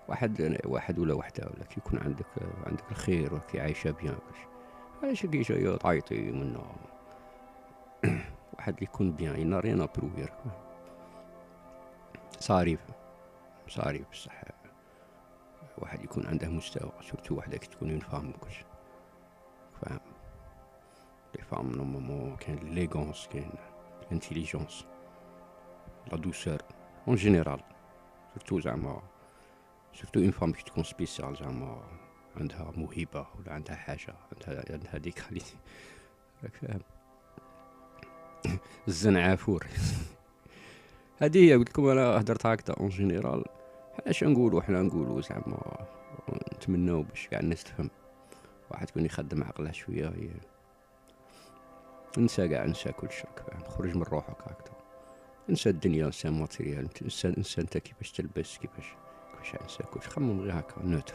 واحد ولا وحده، ولا كي يكون عندك الخير وكي عايشه بيان كلشي، علاش كي جايه تعيطي منا؟ واحد اللي يكون بيان ينا ريان ابروفير صاريف بصح واحد يكون عنده مستوى، سورتو وحده كي تكون اون فام كلشي فاهم. لي فام نورمالمون كاين ليغونس، كاين الانتيليجونس، لا دوسور اون جينيرال، سورتو اون فام كي تكون سبيسيال زعما عندها موهبه ولا عندها حاجه، عندها دي كاليتي، راك فاهم. الزن عافور. هذه هي قلت لكم، انا هدرت هكذا اون جينيرال. حنا نقولوا زعما نتمناو باش كاع الناس تفهم. واحد يكون يخدم عقله شويه، نسى كل شيء، فاهم. خرج من روحك هكذا، انسى الدنيا، انسى ماتيريال، انسى انت كيفاش تلبس، كيفاش انسى كلشي. خمم غير هكا نوتر،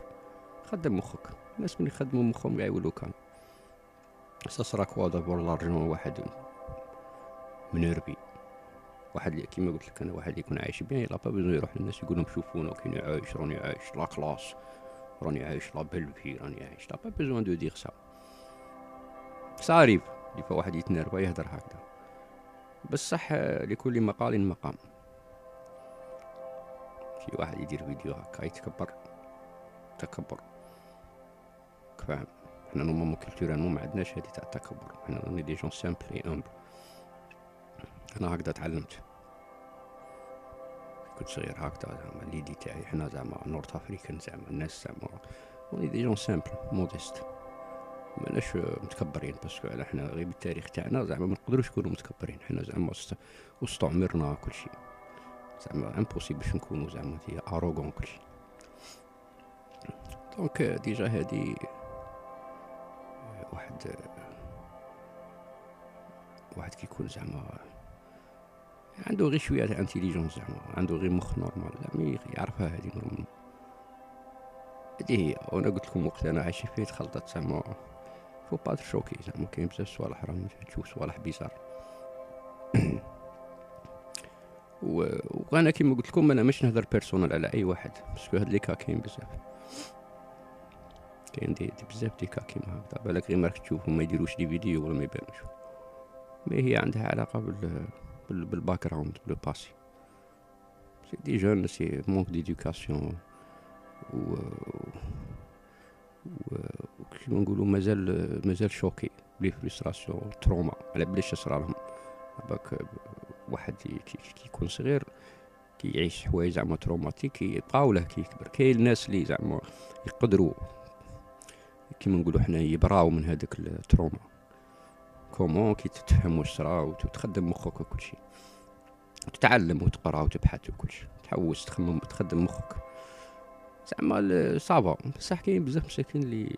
خدم مخك. الناس من يخدموا مخهم كاع يولوا كان سا كوا دابور لارجون. واحد منربي، واحد اللي كيما قلت لك انا، واحد يكون عايش بيان، يلا با بزون يروح للناس يقول لهم شوفونا كي عايش، راني عايش لا كلاس، راني عايش لا بيل في، راني عايش لا با بزون دو دير سا. صاريف اللي واحد يتنرفا يهدر هكذا. بصح لكل مقال مقام. شي واحد يدير فيديو هكا يتكبر تكبر، فاهم. حنا نورمالمون كولتورالمون ما عندناش هادي تاع التكبر، حنا راني دي جون سامبل اي امبل. انا هكذا تعلمت كنت صغير هكذا، زعما ليدي تاعي حنا زعما نورث افريكان، زعما الناس زعما راني دي جون سامبل موديست، ماناش متكبرين. باسكو حنا غير بالتاريخ تاعنا زعما ما نقدروش نكونوا متكبرين. حنا زعما واستعمرنا كلشي، زعما امبوسيبل باش نكونوا زعما دي اروغون كلشي. دونك ديجا هادي واحد كيكون زعما عنده غير شويه تاع انتيليجونس، زعما عنده غير مخ نورمال، زعما يعرفها هادي نورمال. هادي هي. وانا قلت لكم وقت انا عايش فيه تخلطت زعما فو با تشوكي، زعما كاين بزاف صوالح راهم تشوف صوالح بيزار. وانا كيما قلت لكم انا مش نهضر بيرسونال على اي واحد، باسكو هاد لي كا كاين بزاف، كاين دي بزاف دي كا كيما هكذا، بالك غير ماك تشوفهم ما يديروش دي فيديو ولا ما يبانوش، مي هي عندها علاقه بالباك جراوند، بلو باسي. سي دي جون، سي مونك ديدوكاسيون، و كيما نقولوا مازال شوكي بلي فريستراسيون تروما على بلاش صرا لهم. باك واحد كي يكون صغير كي يعيش حوايج زعما تروماتيك يبقاو له كي يكبر. كاين الناس اللي زعما يقدروا كيما نقولوا حنا يبراو من هذاك التروما، كومون كي تفهم واش صرا وتخدم مخك وكل شيء، تتعلم وتقرا وتبحث وكل شيء، تحوس تخمم تخدم مخك زعما صافا. بصح كاين بزاف مساكين اللي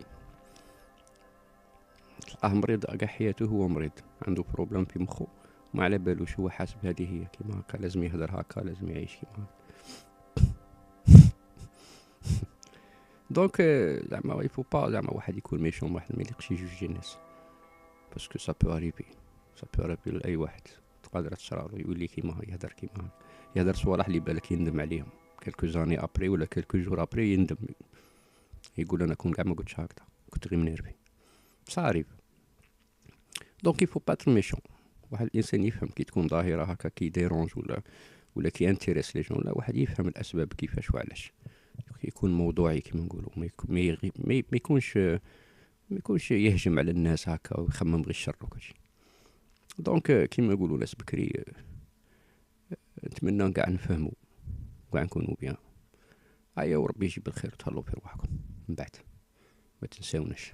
تلقاه مريض كاع حياته، هو مريض عنده بروبليم في مخه ما على بالوش، هو حاسب هذه هي كيما هكا، لازم يهدر هكا، لازم يعيش كيما هكا. دونك زعما يفو با زعما واحد يكون ميشون، واحد ما يليقش يجوجي الناس، باسكو سا بو اريبي لاي واحد. تقدر تصرالو يولي كيما يهدر كيما يهدر صوالح اللي بالك يندم عليهم كلكو زاني ابري ولا كلكو جور ابري، يندم يقول انا كون كاع ما قلتش هكذا، كنت غير منيرفي. صاريف. دونك يفو با تر ميشون. واحد الانسان يفهم كي تكون ظاهره هكا كي ديرونج ولا كي انتريس لي جون، لا واحد يفهم الاسباب كيفاش وعلاش، يكون موضوعي كيما نقولوا، ما يكونش يهجم على الناس هكا ويخمم غير الشر وكلشي. دونك كيما يقولوا ناس بكري، نتمنى كاع نفهموا كاع نكونوا بيان. هيا وربي يجيب الخير وتهلاو في رواحكم من بعد، ما تنساوناش.